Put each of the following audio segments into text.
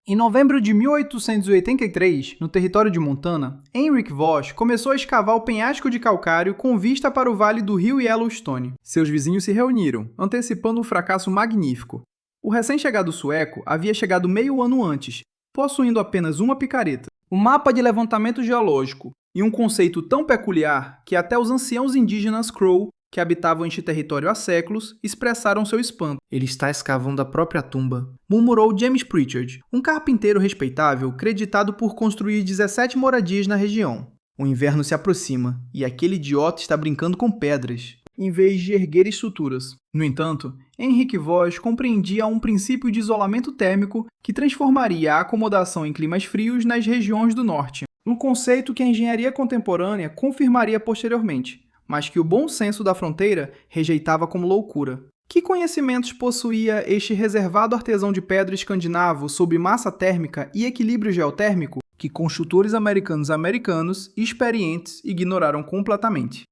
Em novembro de 1883, no território de Montana, Henrik Voss começou a escavar o penhasco de calcário com vista para o vale do rio Yellowstone. Seus vizinhos se reuniram, antecipando um fracasso magnífico. O recém-chegado sueco havia chegado meio ano antes, possuindo apenas uma picareta, um mapa de levantamento geológico e um conceito tão peculiar que até os anciãos indígenas Crow, que habitavam este território há séculos, expressaram seu espanto. Ele está escavando a própria tumba, murmurou James Pritchard, um carpinteiro respeitável creditado por construir 17 moradias na região. O inverno se aproxima, e aquele idiota está brincando com pedras, em vez de erguer estruturas. No entanto, Henrik Voss compreendia um princípio de isolamento térmico que transformaria a acomodação em climas frios nas regiões do norte, um conceito que a engenharia contemporânea confirmaria posteriormente, mas que o bom senso da fronteira rejeitava como loucura. Que conhecimentos possuía este reservado artesão de pedra escandinavo sobre massa térmica e equilíbrio geotérmico que construtores americanos experientes ignoraram completamente?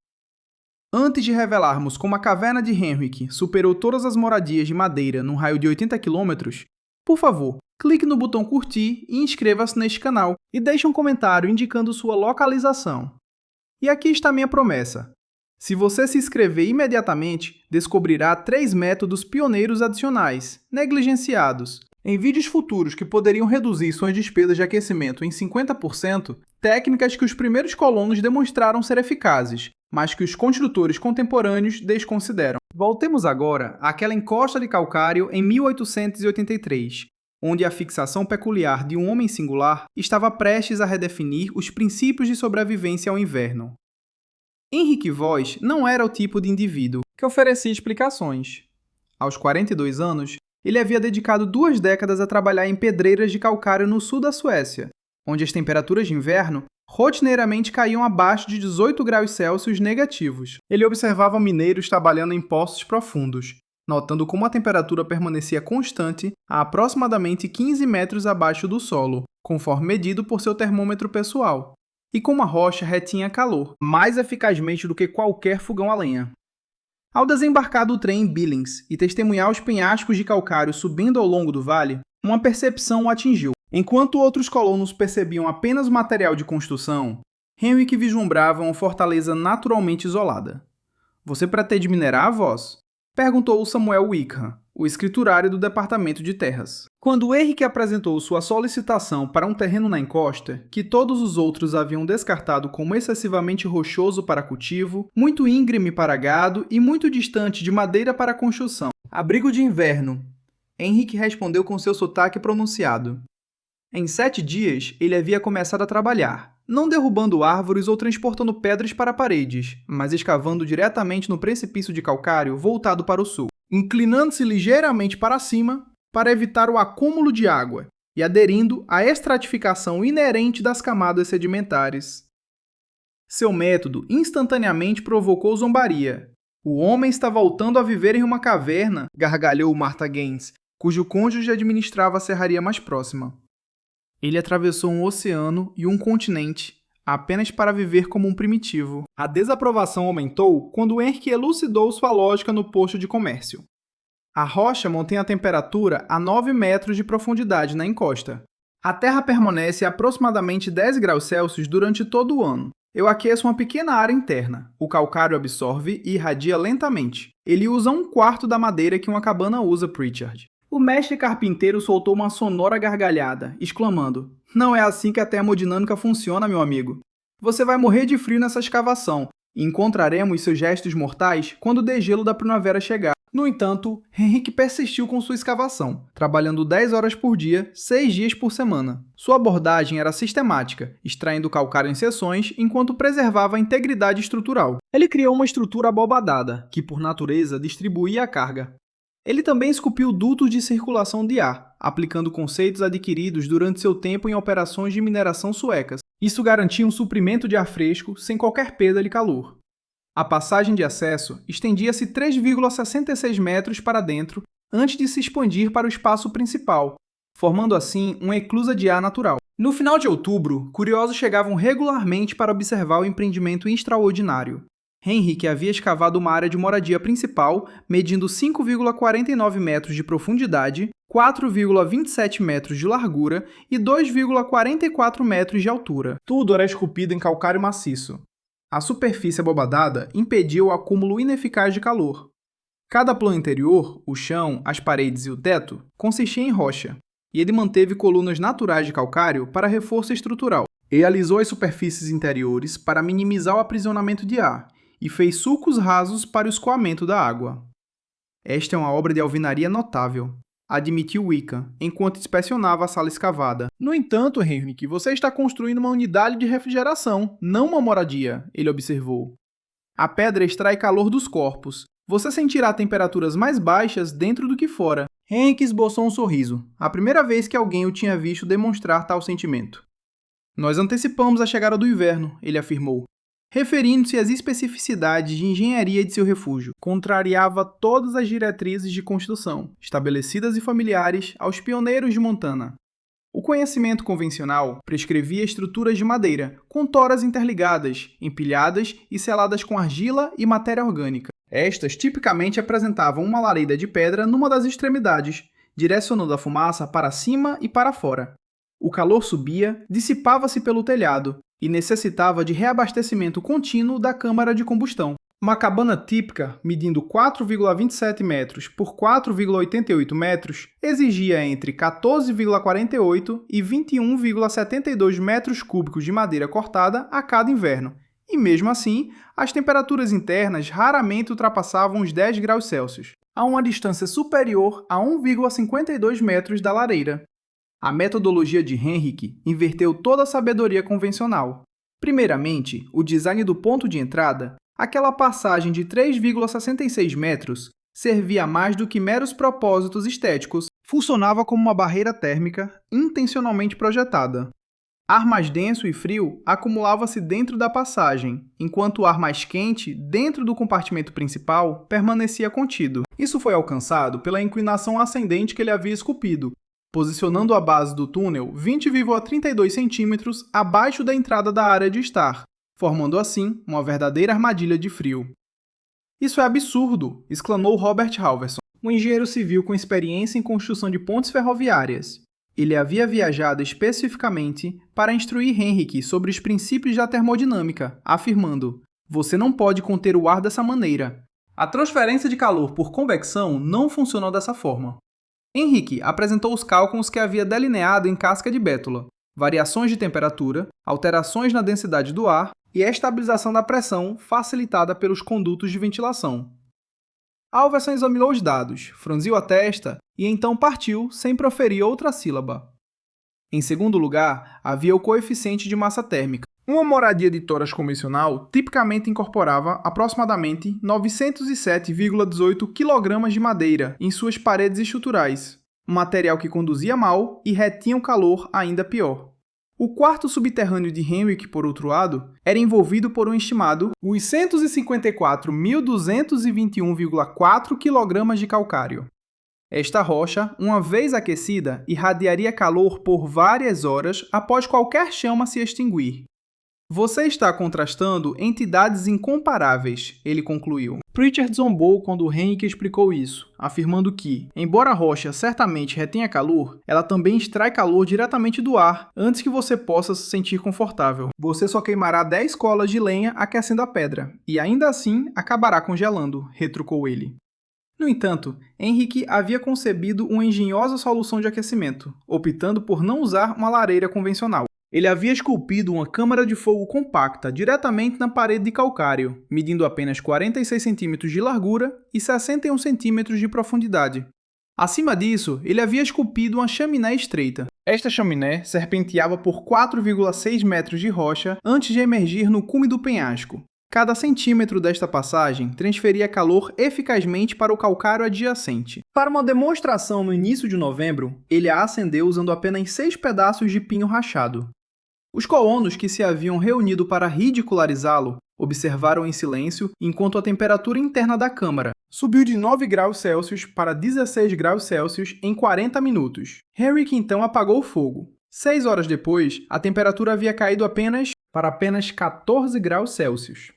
Antes de revelarmos como a caverna de Henrik superou todas as moradias de madeira num raio de 80 km, por favor, clique no botão curtir e inscreva-se neste canal e deixe um comentário indicando sua localização. E aqui está minha promessa. Se você se inscrever imediatamente, descobrirá 3 métodos pioneiros adicionais, negligenciados, em vídeos futuros que poderiam reduzir suas despesas de aquecimento em 50%, técnicas que os primeiros colonos demonstraram ser eficazes, mas que os construtores contemporâneos desconsideram. Voltemos agora àquela encosta de calcário em 1883, onde a fixação peculiar de um homem singular estava prestes a redefinir os princípios de sobrevivência ao inverno. Henrik Voss não era o tipo de indivíduo que oferecia explicações. Aos 42 anos, ele havia dedicado 2 décadas a trabalhar em pedreiras de calcário no sul da Suécia, onde as temperaturas de inverno rotineiramente caíam abaixo de 18 graus Celsius negativos. Ele observava mineiros trabalhando em poços profundos, notando como a temperatura permanecia constante a aproximadamente 15 metros abaixo do solo, conforme medido por seu termômetro pessoal, e como a rocha retinha calor, mais eficazmente do que qualquer fogão a lenha. Ao desembarcar do trem em Billings e testemunhar os penhascos de calcário subindo ao longo do vale, uma percepção o atingiu. Enquanto outros colonos percebiam apenas o material de construção, Henrik vislumbrava uma fortaleza naturalmente isolada. Você pretende minerar, Voss? Perguntou Samuel Wickham, o escriturário do Departamento de Terras. Quando Henrik apresentou sua solicitação para um terreno na encosta, que todos os outros haviam descartado como excessivamente rochoso para cultivo, muito íngreme para gado e muito distante de madeira para construção, abrigo de inverno, Henrik respondeu com seu sotaque pronunciado. Em 7 dias, ele havia começado a trabalhar, não derrubando árvores ou transportando pedras para paredes, mas escavando diretamente no precipício de calcário voltado para o sul, inclinando-se ligeiramente para cima para evitar o acúmulo de água e aderindo à estratificação inerente das camadas sedimentares. Seu método instantaneamente provocou zombaria. O homem está voltando a viver em uma caverna, gargalhou Martha Gaines, cujo cônjuge administrava a serraria mais próxima. Ele atravessou um oceano e um continente, apenas para viver como um primitivo. A desaprovação aumentou quando Henrik elucidou sua lógica no posto de comércio. A rocha mantém a temperatura a 9 metros de profundidade na encosta. A terra permanece a aproximadamente 10 graus Celsius durante todo o ano. Eu aqueço uma pequena área interna. O calcário absorve e irradia lentamente. Ele usa 1/4 da madeira que uma cabana usa, Pritchard. O mestre carpinteiro soltou uma sonora gargalhada, exclamando: "Não é assim que a termodinâmica funciona, meu amigo. Você vai morrer de frio nessa escavação, e encontraremos seus restos mortais quando o degelo da primavera chegar." No entanto, Henrik persistiu com sua escavação, trabalhando 10 horas por dia, 6 dias por semana. Sua abordagem era sistemática, extraindo calcário em seções enquanto preservava a integridade estrutural. Ele criou uma estrutura abobadada, que por natureza distribuía a carga. Ele também esculpiu dutos de circulação de ar, aplicando conceitos adquiridos durante seu tempo em operações de mineração suecas. Isso garantia um suprimento de ar fresco sem qualquer perda de calor. A passagem de acesso estendia-se 3,66 metros para dentro antes de se expandir para o espaço principal, formando assim uma eclusa de ar natural. No final de outubro, curiosos chegavam regularmente para observar o empreendimento extraordinário. Henrique havia escavado uma área de moradia principal, medindo 5,49 metros de profundidade, 4,27 metros de largura e 2,44 metros de altura. Tudo era esculpido em calcário maciço. A superfície abobadada impedia o acúmulo ineficaz de calor. Cada plano interior, o chão, as paredes e o teto, consistia em rocha, e ele manteve colunas naturais de calcário para reforço estrutural. Ele alisou as superfícies interiores para minimizar o aprisionamento de ar e fez sulcos rasos para o escoamento da água. Esta é uma obra de alvenaria notável, admitiu Wickham, enquanto inspecionava a sala escavada. No entanto, Henrique, você está construindo uma unidade de refrigeração, não uma moradia, ele observou. A pedra extrai calor dos corpos. Você sentirá temperaturas mais baixas dentro do que fora. Henrique esboçou um sorriso, a primeira vez que alguém o tinha visto demonstrar tal sentimento. Nós antecipamos a chegada do inverno, ele afirmou, referindo-se às especificidades de engenharia de seu refúgio. Contrariava todas as diretrizes de construção, estabelecidas e familiares aos pioneiros de Montana. O conhecimento convencional prescrevia estruturas de madeira, com toras interligadas, empilhadas e seladas com argila e matéria orgânica. Estas tipicamente apresentavam uma lareira de pedra numa das extremidades, direcionando a fumaça para cima e para fora. O calor subia, dissipava-se pelo telhado e necessitava de reabastecimento contínuo da câmara de combustão. Uma cabana típica, medindo 4,27 metros por 4,88 metros, exigia entre 14,48 e 21,72 metros cúbicos de madeira cortada a cada inverno, e mesmo assim, as temperaturas internas raramente ultrapassavam os 10 graus Celsius, a uma distância superior a 1,52 metros da lareira. A metodologia de Henrique inverteu toda a sabedoria convencional. Primeiramente, o design do ponto de entrada, aquela passagem de 3,66 metros, servia a mais do que meros propósitos estéticos, funcionava como uma barreira térmica intencionalmente projetada. Ar mais denso e frio acumulava-se dentro da passagem, enquanto o ar mais quente, dentro do compartimento principal, permanecia contido. Isso foi alcançado pela inclinação ascendente que ele havia esculpido, posicionando a base do túnel 20,32 centímetros abaixo da entrada da área de estar, formando assim uma verdadeira armadilha de frio. Isso é absurdo, exclamou Robert Halverson, um engenheiro civil com experiência em construção de pontes ferroviárias. Ele havia viajado especificamente para instruir Henrique sobre os princípios da termodinâmica, afirmando: "Você não pode conter o ar dessa maneira. A transferência de calor por convecção não funcionou dessa forma." Henrique apresentou os cálculos que havia delineado em casca de bétula, variações de temperatura, alterações na densidade do ar e a estabilização da pressão facilitada pelos condutos de ventilação. Halverson examinou os dados, franziu a testa e então partiu sem proferir outra sílaba. Em segundo lugar, havia o coeficiente de massa térmica. Uma moradia de toras convencional tipicamente incorporava aproximadamente 907,18 kg de madeira em suas paredes estruturais, um material que conduzia mal e retinha o calor ainda pior. O quarto subterrâneo de Henrique, por outro lado, era envolvido por um estimado 854.221,4 kg de calcário. Esta rocha, uma vez aquecida, irradiaria calor por várias horas após qualquer chama se extinguir. Você está contrastando entidades incomparáveis, ele concluiu. Pritchard zombou quando Henrique explicou isso, afirmando que, embora a rocha certamente retenha calor, ela também extrai calor diretamente do ar antes que você possa se sentir confortável. Você só queimará 10 colas de lenha aquecendo a pedra, e ainda assim acabará congelando, retrucou ele. No entanto, Henrique havia concebido uma engenhosa solução de aquecimento, optando por não usar uma lareira convencional. Ele havia esculpido uma câmara de fogo compacta diretamente na parede de calcário, medindo apenas 46 cm de largura e 61 cm de profundidade. Acima disso, ele havia esculpido uma chaminé estreita. Esta chaminé serpenteava por 4,6 metros de rocha antes de emergir no cume do penhasco. Cada centímetro desta passagem transferia calor eficazmente para o calcário adjacente. Para uma demonstração no início de novembro, ele a acendeu usando apenas 6 pedaços de pinho rachado. Os colonos que se haviam reunido para ridicularizá-lo observaram em silêncio enquanto a temperatura interna da câmara subiu de 9 graus Celsius para 16 graus Celsius em 40 minutos. Henrique então apagou o fogo. 6 horas depois, a temperatura havia caído para apenas 14 graus Celsius.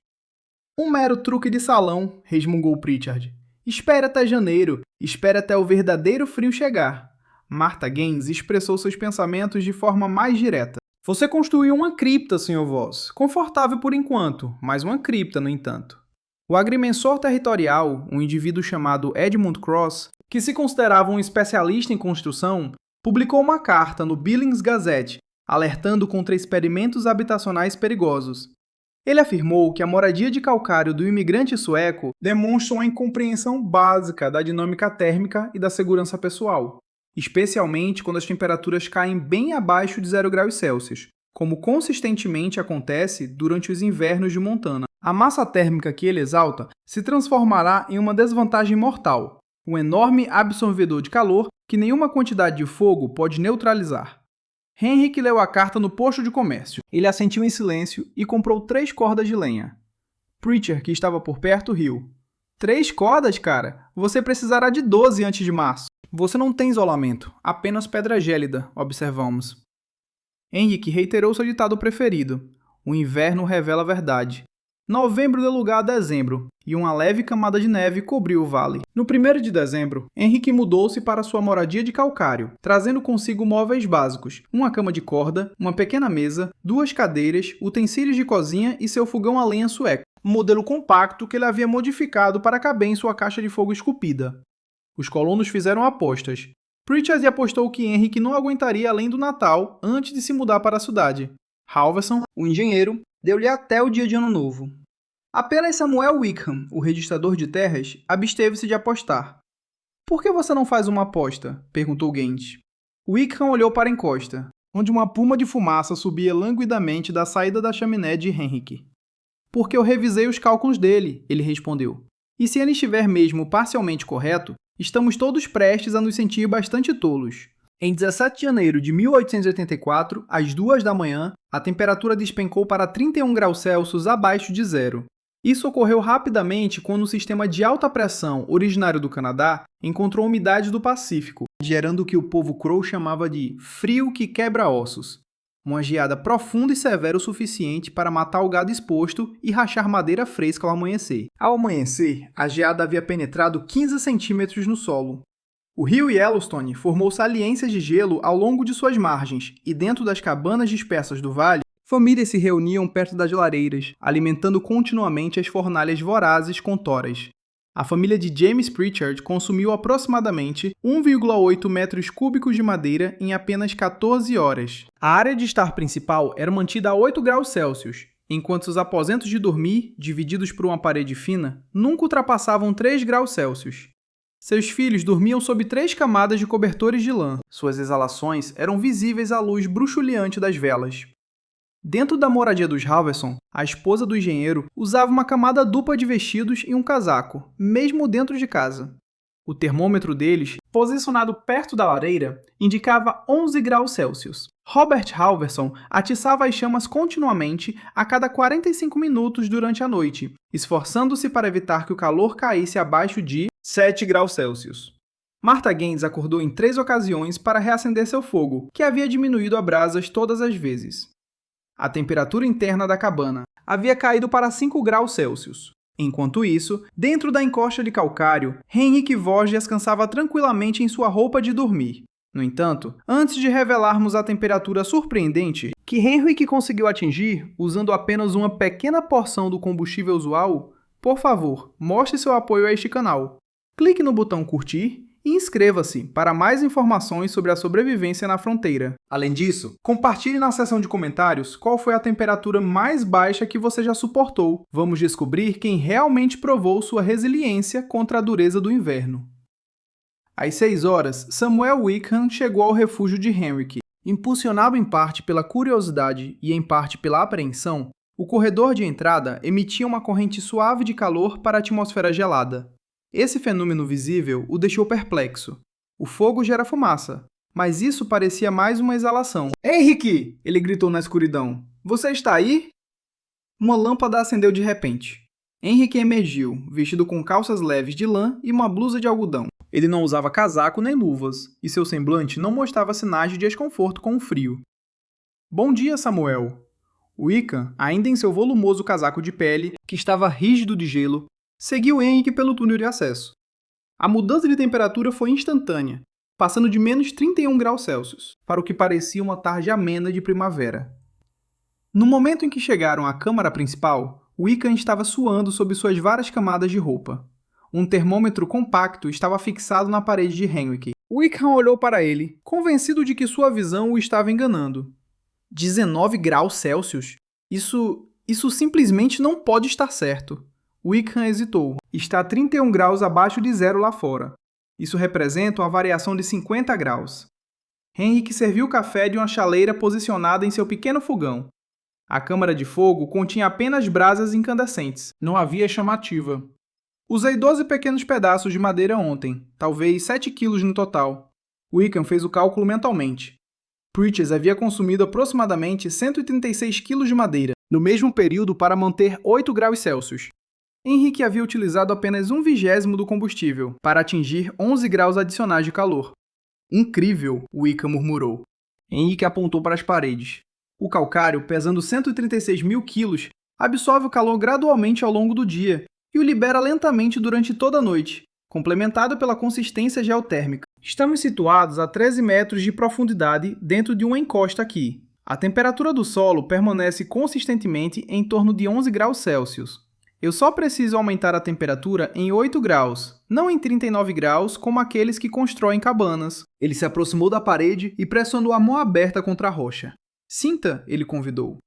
Um mero truque de salão, resmungou Pritchard. Espere até janeiro, espere até o verdadeiro frio chegar. Martha Gaines expressou seus pensamentos de forma mais direta. Você construiu uma cripta, Sr. Voss. Confortável por enquanto, mas uma cripta, no entanto. O agrimensor territorial, um indivíduo chamado Edmund Cross, que se considerava um especialista em construção, publicou uma carta no Billings Gazette, alertando contra experimentos habitacionais perigosos. Ele afirmou que a moradia de calcário do imigrante sueco demonstra uma incompreensão básica da dinâmica térmica e da segurança pessoal, especialmente quando as temperaturas caem bem abaixo de 0 graus Celsius, como consistentemente acontece durante os invernos de Montana. A massa térmica que ele exalta se transformará em uma desvantagem mortal, um enorme absorvedor de calor que nenhuma quantidade de fogo pode neutralizar. Henrik leu a carta no posto de comércio. Ele assentiu em silêncio e comprou 3 cordas de lenha. Pritchard, que estava por perto, riu. 3 cordas, cara? Você precisará de 12 antes de março. Você não tem isolamento, apenas pedra gélida, observamos. Henrik reiterou seu ditado preferido. O inverno revela a verdade. Novembro deu lugar a dezembro, e uma leve camada de neve cobriu o vale. No 1º de dezembro, Henrik mudou-se para sua moradia de calcário, trazendo consigo móveis básicos, uma cama de corda, uma pequena mesa, 2 cadeiras, utensílios de cozinha e seu fogão a lenha sueco, um modelo compacto que ele havia modificado para caber em sua caixa de fogo esculpida. Os colonos fizeram apostas. Pritchard apostou que Henrik não aguentaria além do Natal antes de se mudar para a cidade. Halverson, o engenheiro, deu-lhe até o dia de Ano Novo. Apenas Samuel Wickham, o registrador de terras, absteve-se de apostar. Por que você não faz uma aposta? Perguntou Gaines. Wickham olhou para a encosta, onde uma puma de fumaça subia languidamente da saída da chaminé de Henrik. Porque eu revisei os cálculos dele, ele respondeu. E se ele estiver mesmo parcialmente correto, estamos todos prestes a nos sentir bastante tolos. Em 17 de janeiro de 1884, às 2 da manhã, a temperatura despencou para 31 graus Celsius abaixo de zero. Isso ocorreu rapidamente quando o sistema de alta pressão, originário do Canadá, encontrou umidade do Pacífico, gerando o que o povo Crow chamava de frio que quebra ossos. Uma geada profunda e severa o suficiente para matar o gado exposto e rachar madeira fresca ao amanhecer. Ao amanhecer, a geada havia penetrado 15 centímetros no solo. O rio Yellowstone formou saliências de gelo ao longo de suas margens, e dentro das cabanas dispersas do vale, famílias se reuniam perto das lareiras, alimentando continuamente as fornalhas vorazes com toras. A família de James Pritchard consumiu aproximadamente 1,8 metros cúbicos de madeira em apenas 14 horas. A área de estar principal era mantida a 8 graus Celsius, enquanto os aposentos de dormir, divididos por uma parede fina, nunca ultrapassavam 3 graus Celsius. Seus filhos dormiam sob 3 camadas de cobertores de lã. Suas exalações eram visíveis à luz bruxuleante das velas. Dentro da moradia dos Halverson, a esposa do engenheiro usava uma camada dupla de vestidos e um casaco, mesmo dentro de casa. O termômetro deles, posicionado perto da lareira, indicava 11 graus Celsius. Robert Halverson atiçava as chamas continuamente a cada 45 minutos durante a noite, esforçando-se para evitar que o calor caísse abaixo de 7 graus Celsius. Martha Gaines acordou em 3 ocasiões para reacender seu fogo, que havia diminuído a brasas todas as vezes. A temperatura interna da cabana havia caído para 5 graus Celsius. Enquanto isso, dentro da encosta de calcário, Henrik Voss descansava tranquilamente em sua roupa de dormir. No entanto, antes de revelarmos a temperatura surpreendente que Henrik conseguiu atingir usando apenas uma pequena porção do combustível usual, por favor, mostre seu apoio a este canal. Clique no botão curtir e inscreva-se para mais informações sobre a sobrevivência na fronteira. Além disso, compartilhe na seção de comentários qual foi a temperatura mais baixa que você já suportou. Vamos descobrir quem realmente provou sua resiliência contra a dureza do inverno. Às 6 horas, Samuel Wickham chegou ao refúgio de Henrik. Impulsionado em parte pela curiosidade e em parte pela apreensão, o corredor de entrada emitia uma corrente suave de calor para a atmosfera gelada. Esse fenômeno visível o deixou perplexo. O fogo gera fumaça, mas isso parecia mais uma exalação. Henrik! Ele gritou na escuridão. Você está aí? Uma lâmpada acendeu de repente. Henrik emergiu, vestido com calças leves de lã e uma blusa de algodão. Ele não usava casaco nem luvas, e seu semblante não mostrava sinais de desconforto com o frio. Bom dia, Samuel. Wickham, ainda em seu volumoso casaco de pele, que estava rígido de gelo, seguiu Henrik pelo túnel de acesso. A mudança de temperatura foi instantânea, passando de menos 31 graus Celsius, para o que parecia uma tarde amena de primavera. No momento em que chegaram à câmara principal, Wickham estava suando sob suas várias camadas de roupa. Um termômetro compacto estava fixado na parede de Henrik. Wickham olhou para ele, convencido de que sua visão o estava enganando. 19 graus Celsius? Isso simplesmente não pode estar certo. Wickham hesitou. Está 31 graus abaixo de zero lá fora. Isso representa uma variação de 50 graus. Henrik serviu o café de uma chaleira posicionada em seu pequeno fogão. A câmara de fogo continha apenas brasas incandescentes. Não havia chamativa. Usei 12 pequenos pedaços de madeira ontem, talvez 7 quilos no total. Wickham fez o cálculo mentalmente. Pritchett havia consumido aproximadamente 136 quilos de madeira, no mesmo período para manter 8 graus Celsius. Henrik havia utilizado apenas 1/20 do combustível, para atingir 11 graus adicionais de calor. Incrível, Wickham murmurou. Henrik apontou para as paredes. O calcário, pesando 136 mil quilos, absorve o calor gradualmente ao longo do dia e o libera lentamente durante toda a noite, complementado pela consistência geotérmica. Estamos situados a 13 metros de profundidade dentro de uma encosta aqui. A temperatura do solo permanece consistentemente em torno de 11 graus Celsius. Eu só preciso aumentar a temperatura em 8 graus, não em 39 graus como aqueles que constroem cabanas. Ele se aproximou da parede e pressionou a mão aberta contra a rocha. Sinta, ele convidou.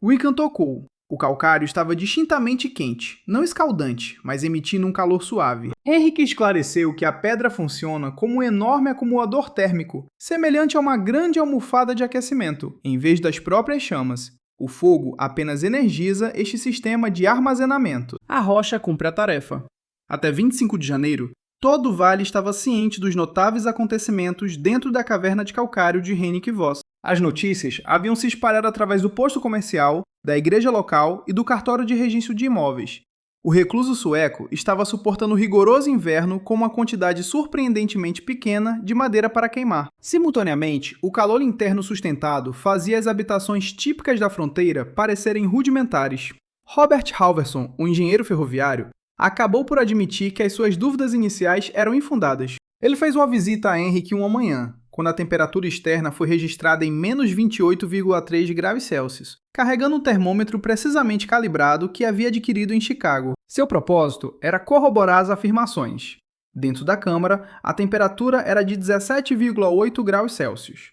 Wickham tocou. O calcário estava distintamente quente, não escaldante, mas emitindo um calor suave. Henrik esclareceu que a pedra funciona como um enorme acumulador térmico, semelhante a uma grande almofada de aquecimento, em vez das próprias chamas. O fogo apenas energiza este sistema de armazenamento. A rocha cumpre a tarefa. Até 25 de janeiro, todo o vale estava ciente dos notáveis acontecimentos dentro da caverna de calcário de Henrik Voss. As notícias haviam se espalhado através do posto comercial, da igreja local e do cartório de registro de imóveis. O recluso sueco estava suportando o rigoroso inverno com uma quantidade surpreendentemente pequena de madeira para queimar. Simultaneamente, o calor interno sustentado fazia as habitações típicas da fronteira parecerem rudimentares. Robert Halverson, o engenheiro ferroviário, acabou por admitir que as suas dúvidas iniciais eram infundadas. Ele fez uma visita a Henrik uma manhã, quando a temperatura externa foi registrada em menos 28,3 graus Celsius, carregando um termômetro precisamente calibrado que havia adquirido em Chicago. Seu propósito era corroborar as afirmações. Dentro da câmara, a temperatura era de 17,8 graus Celsius.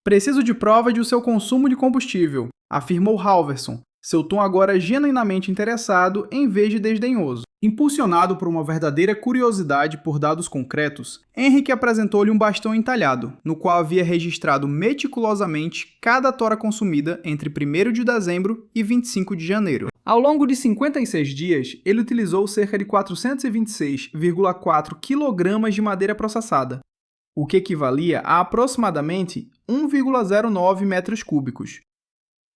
Preciso de prova de o seu consumo de combustível, afirmou Halverson, seu tom agora genuinamente interessado em vez de desdenhoso. Impulsionado por uma verdadeira curiosidade por dados concretos, Henrik apresentou-lhe um bastão entalhado, no qual havia registrado meticulosamente cada tora consumida entre 1º de dezembro e 25 de janeiro. Ao longo de 56 dias, ele utilizou cerca de 426,4 kg de madeira processada, o que equivalia a aproximadamente 1,09 metros cúbicos.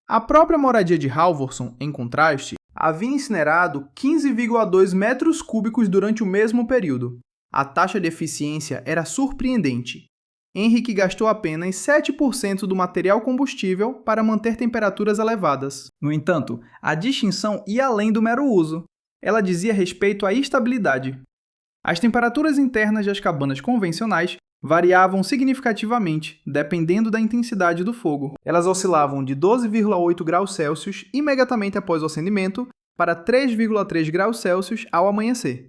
A própria moradia de Halvorson, em contraste, havia incinerado 15,2 metros cúbicos durante o mesmo período. A taxa de eficiência era surpreendente. Henrik gastou apenas 7% do material combustível para manter temperaturas elevadas. No entanto, a distinção ia além do mero uso. Ela dizia respeito à estabilidade. As temperaturas internas das cabanas convencionais variavam significativamente, dependendo da intensidade do fogo. Elas oscilavam de 12,8 graus Celsius imediatamente após o acendimento para 3,3 graus Celsius ao amanhecer.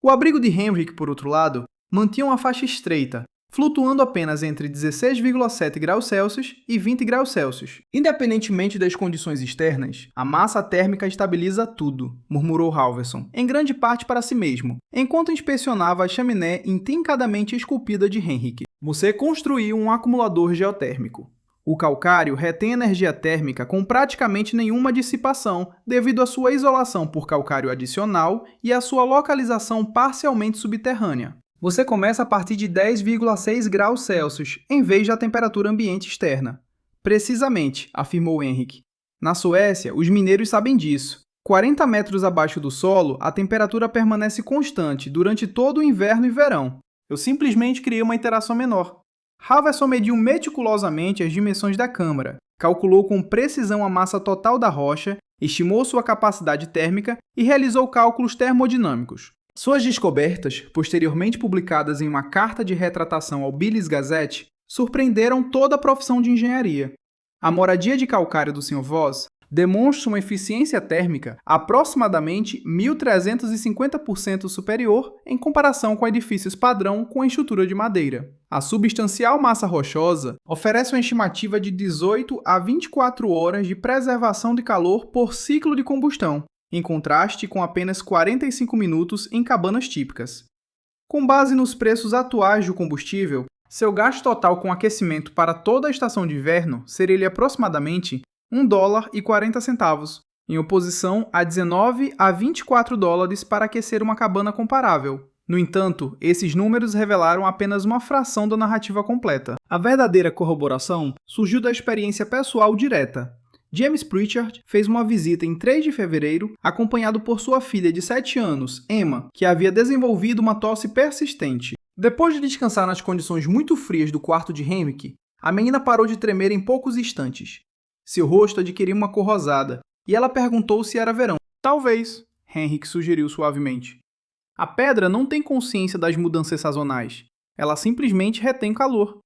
O abrigo de Henrik, por outro lado, mantinha uma faixa estreita, flutuando apenas entre 16,7 graus Celsius e 20 graus Celsius. Independentemente das condições externas, a massa térmica estabiliza tudo, murmurou Halverson, em grande parte para si mesmo, enquanto inspecionava a chaminé intrincadamente esculpida de Henrik. Você construiu um acumulador geotérmico. O calcário retém energia térmica com praticamente nenhuma dissipação devido à sua isolação por calcário adicional e à sua localização parcialmente subterrânea. Você começa a partir de 10,6 graus Celsius, em vez da temperatura ambiente externa. Precisamente, afirmou Henrik. Na Suécia, os mineiros sabem disso. 40 metros abaixo do solo, a temperatura permanece constante durante todo o inverno e verão. Eu simplesmente criei uma interação menor. Halverson mediu meticulosamente as dimensões da câmara, calculou com precisão a massa total da rocha, estimou sua capacidade térmica e realizou cálculos termodinâmicos. Suas descobertas, posteriormente publicadas em uma carta de retratação ao Billy's Gazette, surpreenderam toda a profissão de engenharia. A moradia de calcário do Sr. Voss demonstra uma eficiência térmica aproximadamente 1.350% superior em comparação com edifícios padrão com estrutura de madeira. A substancial massa rochosa oferece uma estimativa de 18 a 24 horas de preservação de calor por ciclo de combustão, em contraste com apenas 45 minutos em cabanas típicas. Com base nos preços atuais do combustível, seu gasto total com aquecimento para toda a estação de inverno seria de aproximadamente $1,40, em oposição a 19 a 24 dólares para aquecer uma cabana comparável. No entanto, esses números revelaram apenas uma fração da narrativa completa. A verdadeira corroboração surgiu da experiência pessoal direta. James Pritchard fez uma visita em 3 de fevereiro, acompanhado por sua filha de 7 anos, Emma, que havia desenvolvido uma tosse persistente. Depois de descansar nas condições muito frias do quarto de Henrik, a menina parou de tremer em poucos instantes. Seu rosto adquiriu uma cor rosada, e ela perguntou se era verão. Talvez, Henrik sugeriu suavemente. A pedra não tem consciência das mudanças sazonais. Ela simplesmente retém calor.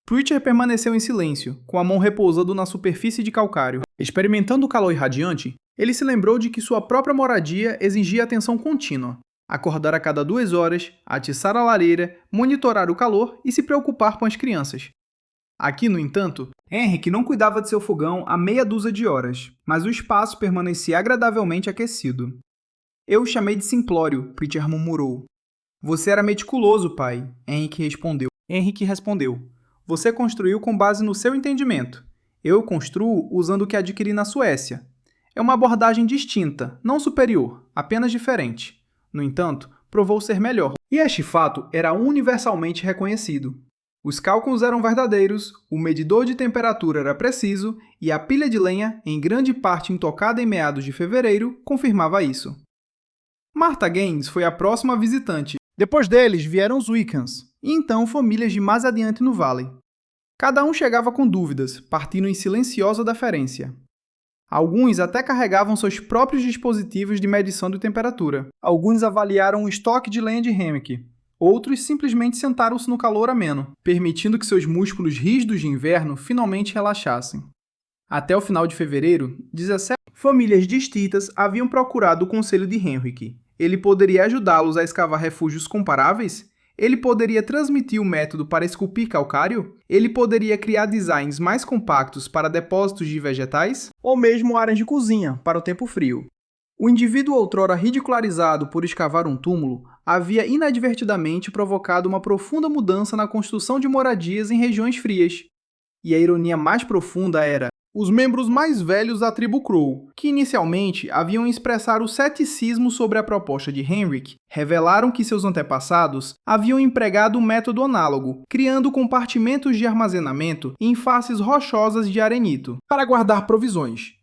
Pritchard permaneceu em silêncio, com a mão repousando na superfície de calcário. Experimentando o calor irradiante, ele se lembrou de que sua própria moradia exigia atenção contínua. Acordar a cada 2 horas, atiçar a lareira, monitorar o calor e se preocupar com as crianças. Aqui, no entanto, Henrik não cuidava de seu fogão há meia dúzia de horas, mas o espaço permanecia agradavelmente aquecido. Eu o chamei de simplório, Pritchard murmurou. Você era meticuloso, pai, Henrik respondeu. Você construiu com base no seu entendimento. Eu construo usando o que adquiri na Suécia. É uma abordagem distinta, não superior, apenas diferente. No entanto, provou ser melhor. E este fato era universalmente reconhecido. Os cálculos eram verdadeiros, o medidor de temperatura era preciso e a pilha de lenha, em grande parte intocada em meados de fevereiro, confirmava isso. Martha Gaines foi a próxima visitante. Depois deles vieram os Wiccans, e então famílias de mais adiante no vale. Cada um chegava com dúvidas, partindo em silenciosa deferência. Alguns até carregavam seus próprios dispositivos de medição de temperatura. Alguns avaliaram o estoque de lenha de Henrik. Outros simplesmente sentaram-se no calor ameno, permitindo que seus músculos rígidos de inverno finalmente relaxassem. Até o final de fevereiro, 17 famílias distintas haviam procurado o conselho de Henrik. Ele poderia ajudá-los a escavar refúgios comparáveis? Ele poderia transmitir o método para esculpir calcário? Ele poderia criar designs mais compactos para depósitos de vegetais? Ou mesmo áreas de cozinha para o tempo frio? O indivíduo outrora ridicularizado por escavar um túmulo havia inadvertidamente provocado uma profunda mudança na construção de moradias em regiões frias. E a ironia mais profunda era os membros mais velhos da tribo Crow, que inicialmente haviam expressado ceticismo sobre a proposta de Henrik, revelaram que seus antepassados haviam empregado um método análogo, criando compartimentos de armazenamento em faces rochosas de arenito, para guardar provisões.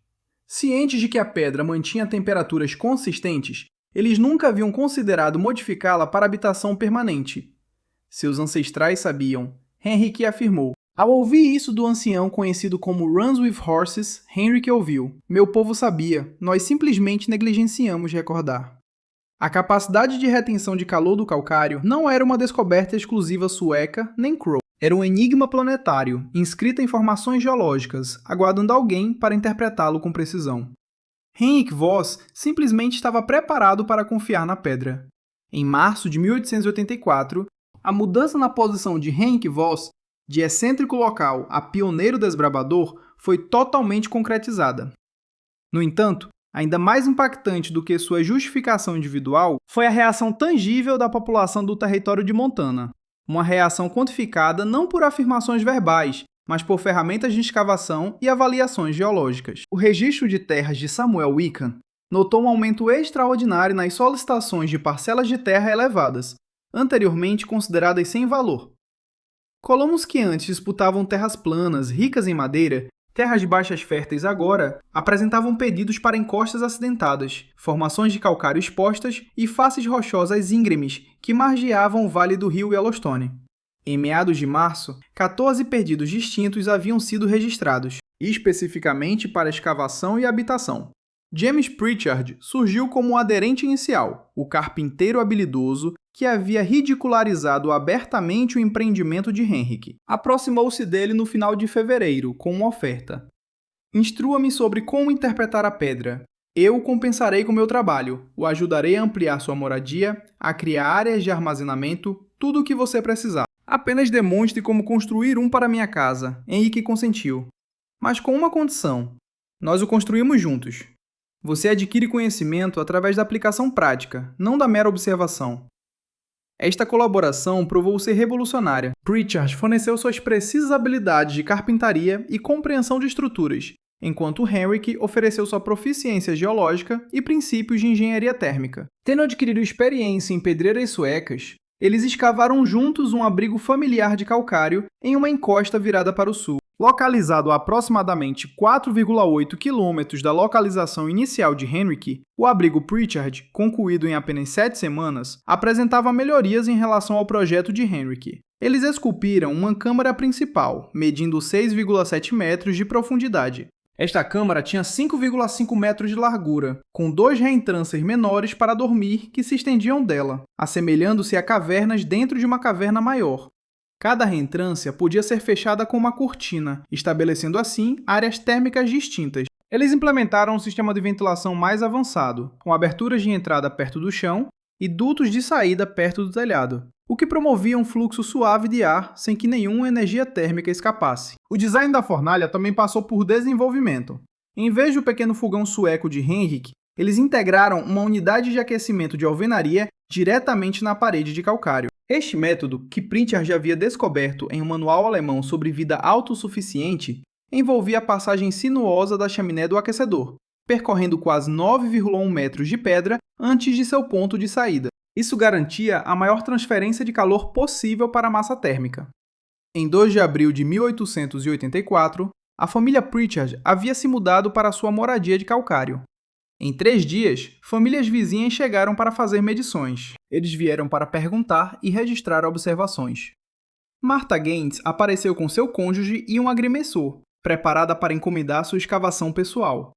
Cientes de que a pedra mantinha temperaturas consistentes, eles nunca haviam considerado modificá-la para habitação permanente. Seus ancestrais sabiam, Henrik afirmou. Ao ouvir isso do ancião conhecido como Runs with Horses, Henrik ouviu. Meu povo sabia, nós simplesmente negligenciamos recordar. A capacidade de retenção de calor do calcário não era uma descoberta exclusiva sueca nem Crow. Era um enigma planetário, inscrito em formações geológicas, aguardando alguém para interpretá-lo com precisão. Henrik Voss simplesmente estava preparado para confiar na pedra. Em março de 1884, a mudança na posição de Henrik Voss, de excêntrico local a pioneiro desbravador, foi totalmente concretizada. No entanto, ainda mais impactante do que sua justificação individual foi a reação tangível da população do território de Montana. Uma reação quantificada não por afirmações verbais, mas por ferramentas de escavação e avaliações geológicas. O registro de terras de Samuel Wickham notou um aumento extraordinário nas solicitações de parcelas de terra elevadas, anteriormente consideradas sem valor. Colonos que antes disputavam terras planas, ricas em madeira, terras de baixas férteis agora apresentavam pedidos para encostas acidentadas, formações de calcário expostas e faces rochosas íngremes que margeavam o vale do rio Yellowstone. Em meados de março, 14 pedidos distintos haviam sido registrados. especificamente para escavação e habitação. James Pritchard surgiu como um aderente inicial, o carpinteiro habilidoso que havia ridicularizado abertamente o empreendimento de Henrik. Aproximou-se dele no final de fevereiro, com uma oferta. Instrua-me sobre como interpretar a pedra. Eu o compensarei com meu trabalho, o ajudarei a ampliar sua moradia, a criar áreas de armazenamento, tudo o que você precisar. Apenas demonstre como construir um para minha casa. Henrik consentiu. Mas com uma condição. Nós o construímos juntos. Você adquire conhecimento através da aplicação prática, não da mera observação. Esta colaboração provou ser revolucionária. Pritchard forneceu suas precisas habilidades de carpintaria e compreensão de estruturas, enquanto Henrik ofereceu sua proficiência geológica e princípios de engenharia térmica. Tendo adquirido experiência em pedreiras suecas, eles escavaram juntos um abrigo familiar de calcário em uma encosta virada para o sul. Localizado a aproximadamente 4,8 km da localização inicial de Henrik, o abrigo Pritchard, concluído em apenas 7 semanas, apresentava melhorias em relação ao projeto de Henrik. Eles esculpiram uma câmara principal, medindo 6,7 metros de profundidade. Esta câmara tinha 5,5 metros de largura, com 2 reentrâncias menores para dormir que se estendiam dela, assemelhando-se a cavernas dentro de uma caverna maior. Cada reentrância podia ser fechada com uma cortina, estabelecendo assim áreas térmicas distintas. Eles implementaram um sistema de ventilação mais avançado, com aberturas de entrada perto do chão e dutos de saída perto do telhado, o que promovia um fluxo suave de ar sem que nenhuma energia térmica escapasse. O design da fornalha também passou por desenvolvimento. Em vez do pequeno fogão sueco de Henrik, eles integraram uma unidade de aquecimento de alvenaria diretamente na parede de calcário. Este método, que Pritchard já havia descoberto em um manual alemão sobre vida autossuficiente, envolvia a passagem sinuosa da chaminé do aquecedor, percorrendo quase 9,1 metros de pedra antes de seu ponto de saída. Isso garantia a maior transferência de calor possível para a massa térmica. Em 2 de abril de 1884, a família Pritchard havia se mudado para sua moradia de calcário. Em 3 dias, famílias vizinhas chegaram para fazer medições. Eles vieram para perguntar e registrar observações. Martha Gaines apareceu com seu cônjuge e um agrimensor, preparada para encomendar sua escavação pessoal.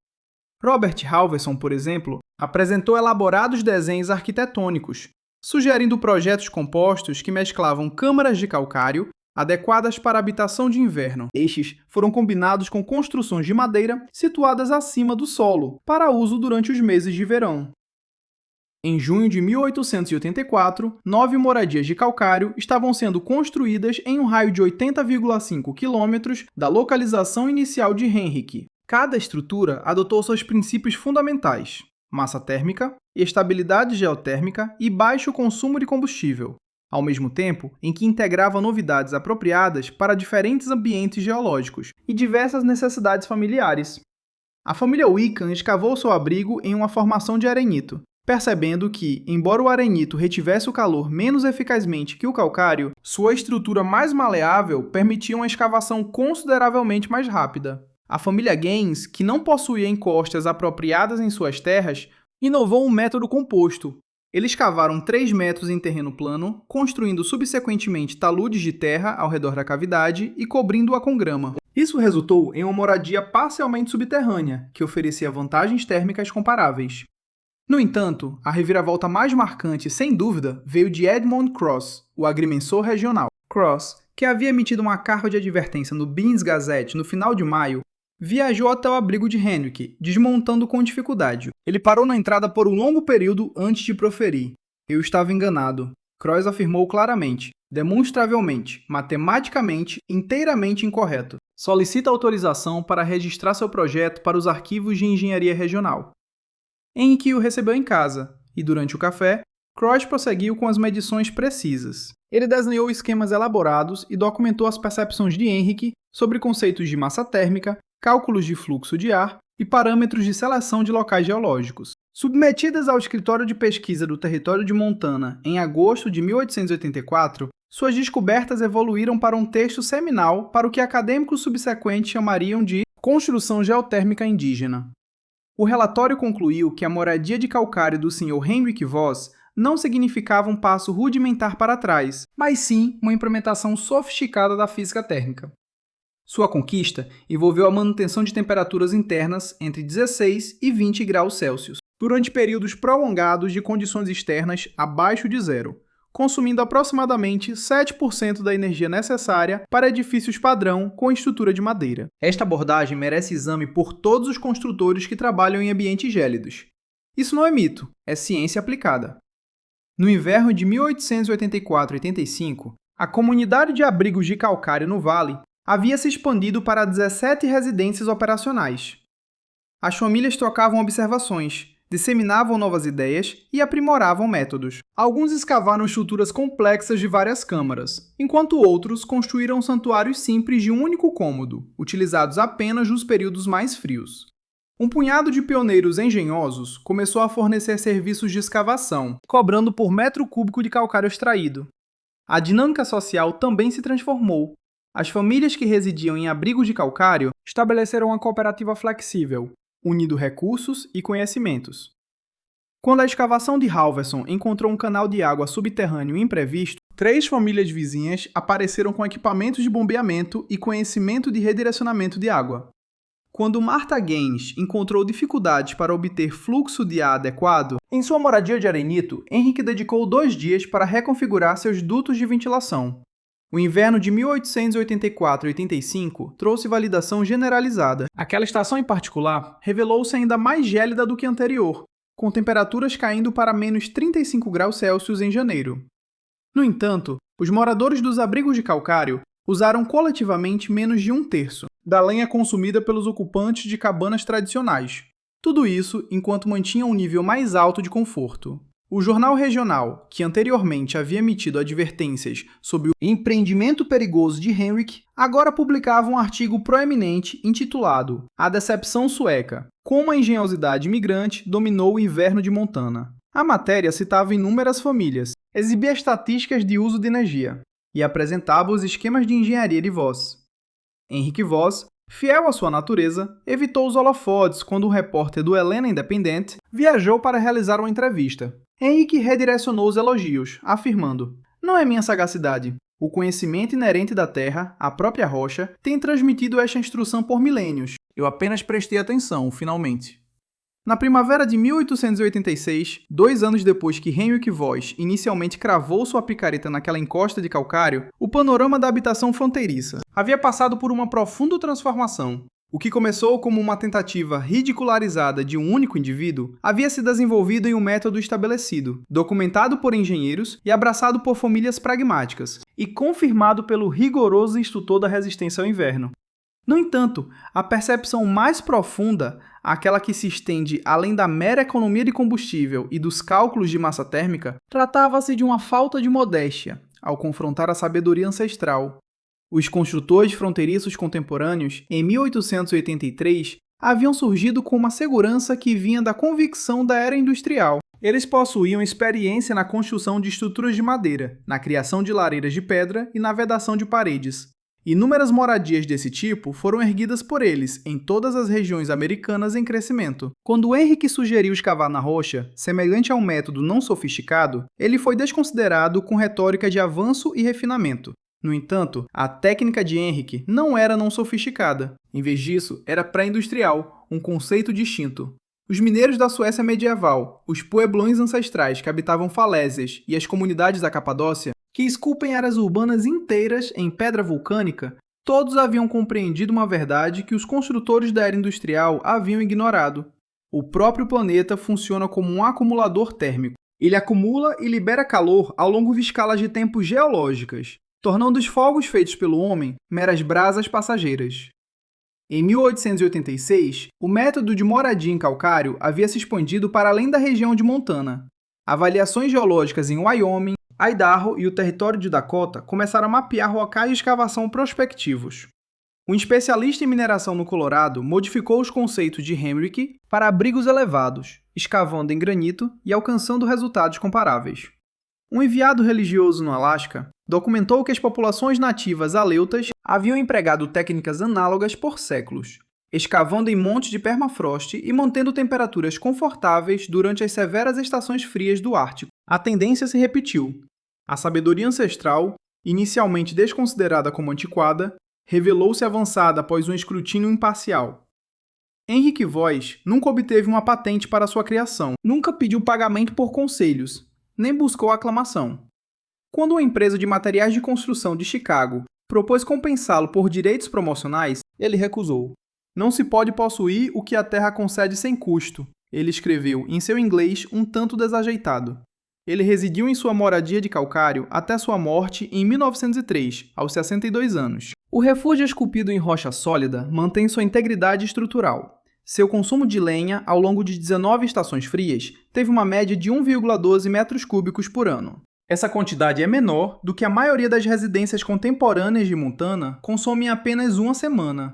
Robert Halverson, por exemplo, apresentou elaborados desenhos arquitetônicos, sugerindo projetos compostos que mesclavam câmaras de calcário adequadas para habitação de inverno. Estes foram combinados com construções de madeira situadas acima do solo, para uso durante os meses de verão. Em junho de 1884, 9 moradias de calcário estavam sendo construídas em um raio de 80,5 km da localização inicial de Henrik. Cada estrutura adotou seus princípios fundamentais: massa térmica, estabilidade geotérmica e baixo consumo de combustível, ao mesmo tempo em que integrava novidades apropriadas para diferentes ambientes geológicos e diversas necessidades familiares. A família Wickham escavou seu abrigo em uma formação de arenito, percebendo que, embora o arenito retivesse o calor menos eficazmente que o calcário, sua estrutura mais maleável permitia uma escavação consideravelmente mais rápida. A família Gaines, que não possuía encostas apropriadas em suas terras, inovou um método composto. Eles cavaram 3 metros em terreno plano, construindo subsequentemente taludes de terra ao redor da cavidade e cobrindo-a com grama. Isso resultou em uma moradia parcialmente subterrânea, que oferecia vantagens térmicas comparáveis. No entanto, a reviravolta mais marcante, sem dúvida, veio de Edmund Cross, o agrimensor regional. Cross, que havia emitido uma carta de advertência no Binns Gazette no final de maio, viajou até o abrigo de Henrik, desmontando com dificuldade. Ele parou na entrada por um longo período antes de proferir. Eu estava enganado. Cross afirmou claramente, demonstravelmente, matematicamente, inteiramente incorreto. Solicita autorização para registrar seu projeto para os arquivos de engenharia regional. Henrik o recebeu em casa, e durante o café, Cross prosseguiu com as medições precisas. Ele desenhou esquemas elaborados e documentou as percepções de Henrik sobre conceitos de massa térmica, cálculos de fluxo de ar e parâmetros de seleção de locais geológicos. Submetidas ao Escritório de Pesquisa do Território de Montana em agosto de 1884, suas descobertas evoluíram para um texto seminal para o que acadêmicos subsequentes chamariam de Construção Geotérmica Indígena. O relatório concluiu que a moradia de calcário do Sr. Henrik Voss não significava um passo rudimentar para trás, mas sim uma implementação sofisticada da física térmica. Sua conquista envolveu a manutenção de temperaturas internas entre 16 e 20 graus Celsius, durante períodos prolongados de condições externas abaixo de zero, consumindo aproximadamente 7% da energia necessária para edifícios padrão com estrutura de madeira. Esta abordagem merece exame por todos os construtores que trabalham em ambientes gélidos. Isso não é mito, é ciência aplicada. No inverno de 1884-85, a comunidade de abrigos de calcário no Vale havia se expandido para 17 residências operacionais. As famílias trocavam observações, disseminavam novas ideias e aprimoravam métodos. Alguns escavaram estruturas complexas de várias câmaras, enquanto outros construíram santuários simples de um único cômodo, utilizados apenas nos períodos mais frios. Um punhado de pioneiros engenhosos começou a fornecer serviços de escavação, cobrando por metro cúbico de calcário extraído. A dinâmica social também se transformou. As famílias que residiam em abrigos de calcário estabeleceram uma cooperativa flexível, unindo recursos e conhecimentos. Quando a escavação de Halverson encontrou um canal de água subterrâneo imprevisto, 3 famílias vizinhas apareceram com equipamentos de bombeamento e conhecimento de redirecionamento de água. Quando Martha Gaines encontrou dificuldades para obter fluxo de ar adequado, em sua moradia de Arenito, Henrique dedicou 2 dias para reconfigurar seus dutos de ventilação. O inverno de 1884-85 trouxe validação generalizada. Aquela estação em particular revelou-se ainda mais gélida do que a anterior, com temperaturas caindo para menos 35 graus Celsius em janeiro. No entanto, os moradores dos abrigos de calcário usaram coletivamente menos de 1/3 da lenha consumida pelos ocupantes de cabanas tradicionais. Tudo isso enquanto mantinham um nível mais alto de conforto. O jornal regional, que anteriormente havia emitido advertências sobre o empreendimento perigoso de Henrik, agora publicava um artigo proeminente intitulado A Decepção Sueca: Como a engenhosidade imigrante dominou o inverno de Montana. A matéria citava inúmeras famílias, exibia estatísticas de uso de energia e apresentava os esquemas de engenharia de Voss. Henrik Voss, fiel à sua natureza, evitou os holofotes quando o repórter do Helena Independent viajou para realizar uma entrevista. Henrique redirecionou os elogios, afirmando: "Não é minha sagacidade. O conhecimento inerente da Terra, a própria rocha, tem transmitido esta instrução por milênios. Eu apenas prestei atenção, finalmente." Na primavera de 1886, 2 anos depois que Henrik Voss inicialmente cravou sua picareta naquela encosta de calcário, o panorama da habitação fronteiriça havia passado por uma profunda transformação. O que começou como uma tentativa ridicularizada de um único indivíduo havia se desenvolvido em um método estabelecido, documentado por engenheiros e abraçado por famílias pragmáticas, e confirmado pelo rigoroso instrutor da resistência ao inverno. No entanto, a percepção mais profunda, aquela que se estende além da mera economia de combustível e dos cálculos de massa térmica, tratava-se de uma falta de modéstia, ao confrontar a sabedoria ancestral. Os construtores fronteiriços contemporâneos, em 1883, haviam surgido com uma segurança que vinha da convicção da era industrial. Eles possuíam experiência na construção de estruturas de madeira, na criação de lareiras de pedra e na vedação de paredes. Inúmeras moradias desse tipo foram erguidas por eles em todas as regiões americanas em crescimento. Quando Henrique sugeriu escavar na rocha, semelhante a um método não sofisticado, ele foi desconsiderado com retórica de avanço e refinamento. No entanto, a técnica de Henrique não era não sofisticada. Em vez disso, era pré-industrial, um conceito distinto. Os mineiros da Suécia medieval, os pueblões ancestrais que habitavam falésias e as comunidades da Capadócia, que esculpem áreas urbanas inteiras em pedra vulcânica, todos haviam compreendido uma verdade que os construtores da era industrial haviam ignorado. O próprio planeta funciona como um acumulador térmico. Ele acumula e libera calor ao longo de escalas de tempo geológicas, tornando os fogos feitos pelo homem meras brasas passageiras. Em 1886, o método de moradia em calcário havia se expandido para além da região de Montana. Avaliações geológicas em Wyoming, Idaho e o território de Dakota começaram a mapear locais de escavação prospectivos. Um especialista em mineração no Colorado modificou os conceitos de Henrique para abrigos elevados, escavando em granito e alcançando resultados comparáveis. Um enviado religioso no Alasca documentou que as populações nativas aleutas haviam empregado técnicas análogas por séculos, escavando em montes de permafrost e mantendo temperaturas confortáveis durante as severas estações frias do Ártico. A tendência se repetiu. A sabedoria ancestral, inicialmente desconsiderada como antiquada, revelou-se avançada após um escrutínio imparcial. Henrik Voss nunca obteve uma patente para sua criação, nunca pediu pagamento por conselhos, nem buscou aclamação. Quando uma empresa de materiais de construção de Chicago propôs compensá-lo por direitos promocionais, ele recusou. Não se pode possuir o que a terra concede sem custo, ele escreveu em seu inglês um tanto desajeitado. Ele residiu em sua moradia de calcário até sua morte em 1903, aos 62 anos. O refúgio esculpido em rocha sólida mantém sua integridade estrutural. Seu consumo de lenha, ao longo de 19 estações frias, teve uma média de 1,12 metros cúbicos por ano. Essa quantidade é menor do que a maioria das residências contemporâneas de Montana consome em apenas uma semana.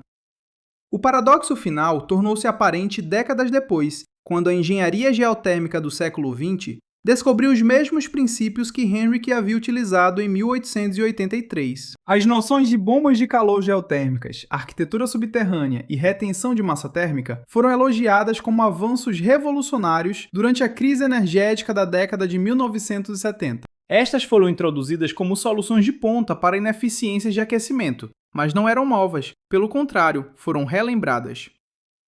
O paradoxo final tornou-se aparente décadas depois, quando a engenharia geotérmica do século XX descobriu os mesmos princípios que Henrik havia utilizado em 1883. As noções de bombas de calor geotérmicas, arquitetura subterrânea e retenção de massa térmica foram elogiadas como avanços revolucionários durante a crise energética da década de 1970. Estas foram introduzidas como soluções de ponta para ineficiências de aquecimento, mas não eram novas, pelo contrário, foram relembradas.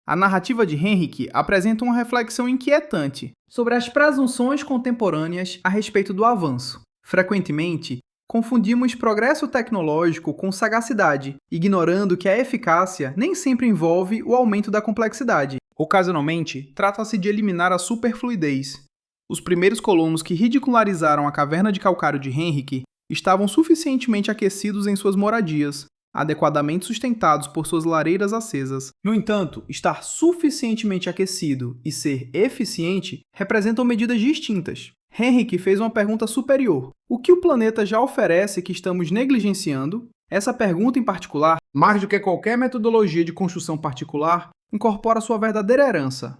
A narrativa de Henrik apresenta uma reflexão inquietante sobre as presunções contemporâneas a respeito do avanço. Frequentemente, confundimos progresso tecnológico com sagacidade, ignorando que a eficácia nem sempre envolve o aumento da complexidade. Ocasionalmente, trata-se de eliminar a superfluidez. Os primeiros colonos que ridicularizaram a caverna de calcário de Henrik estavam suficientemente aquecidos em suas moradias, adequadamente sustentados por suas lareiras acesas. No entanto, estar suficientemente aquecido e ser eficiente representam medidas distintas. Henrik fez uma pergunta superior. O que o planeta já oferece que estamos negligenciando? Essa pergunta em particular, mais do que qualquer metodologia de construção particular, incorpora sua verdadeira herança.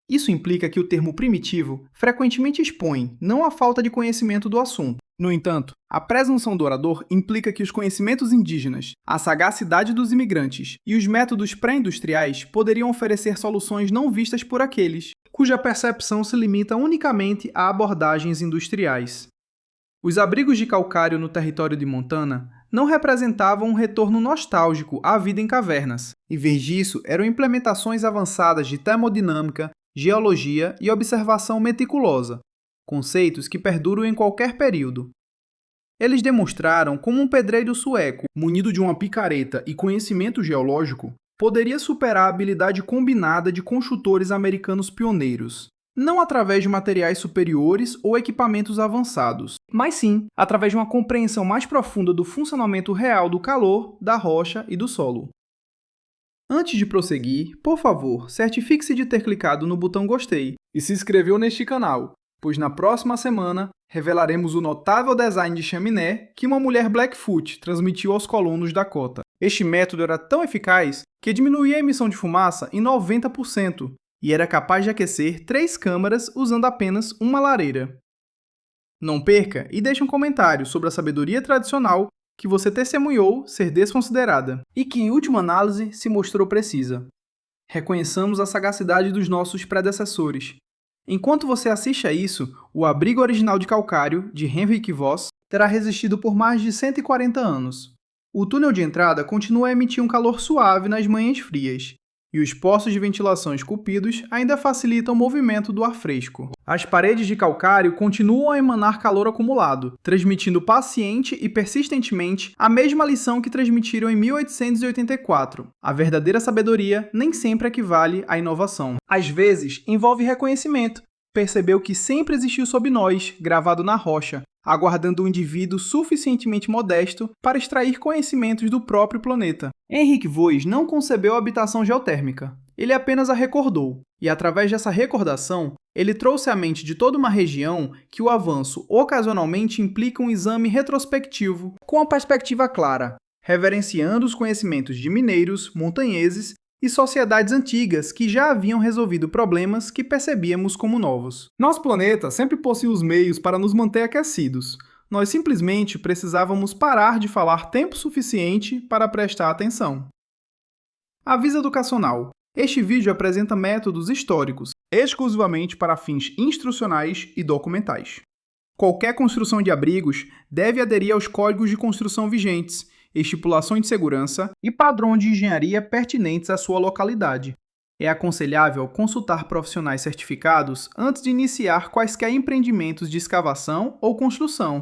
Isso implica que o termo primitivo frequentemente expõe não a falta de conhecimento do assunto. No entanto, a presunção do orador implica que os conhecimentos indígenas, a sagacidade dos imigrantes e os métodos pré-industriais poderiam oferecer soluções não vistas por aqueles, cuja percepção se limita unicamente a abordagens industriais. Os abrigos de calcário no território de Montana não representavam um retorno nostálgico à vida em cavernas. Em vez disso, eram implementações avançadas de termodinâmica, geologia e observação meticulosa, conceitos que perduram em qualquer período. Eles demonstraram como um pedreiro sueco, munido de uma picareta e conhecimento geológico, poderia superar a habilidade combinada de construtores americanos pioneiros, não através de materiais superiores ou equipamentos avançados, mas sim através de uma compreensão mais profunda do funcionamento real do calor, da rocha e do solo. Antes de prosseguir, por favor, certifique-se de ter clicado no botão gostei e se inscreveu neste canal, pois na próxima semana revelaremos o notável design de chaminé que uma mulher Blackfoot transmitiu aos colonos da cota. Este método era tão eficaz que diminuía a emissão de fumaça em 90% e era capaz de aquecer 3 câmaras usando apenas uma lareira. Não perca e deixe um comentário sobre a sabedoria tradicional que você testemunhou ser desconsiderada e que, em última análise, se mostrou precisa. Reconheçamos a sagacidade dos nossos predecessores. Enquanto você assiste a isso, o abrigo original de calcário, de Henrik Voss, terá resistido por mais de 140 anos. O túnel de entrada continua a emitir um calor suave nas manhãs frias, e os poços de ventilação esculpidos ainda facilitam o movimento do ar fresco. As paredes de calcário continuam a emanar calor acumulado, transmitindo paciente e persistentemente a mesma lição que transmitiram em 1884. A verdadeira sabedoria nem sempre equivale à inovação. Às vezes, envolve reconhecimento. Percebeu que sempre existiu sob nós, gravado na rocha, aguardando um indivíduo suficientemente modesto para extrair conhecimentos do próprio planeta. Henrik Voss não concebeu a habitação geotérmica. Ele apenas a recordou, e através dessa recordação, ele trouxe à mente de toda uma região que o avanço ocasionalmente implica um exame retrospectivo com a perspectiva clara, reverenciando os conhecimentos de mineiros, montanheses e sociedades antigas que já haviam resolvido problemas que percebíamos como novos. Nosso planeta sempre possui os meios para nos manter aquecidos. Nós simplesmente precisávamos parar de falar tempo suficiente para prestar atenção. Aviso educacional. Este vídeo apresenta métodos históricos, exclusivamente para fins instrucionais e documentais. Qualquer construção de abrigos deve aderir aos códigos de construção vigentes estipulações de segurança e padrões de engenharia pertinentes à sua localidade. É aconselhável consultar profissionais certificados antes de iniciar quaisquer empreendimentos de escavação ou construção,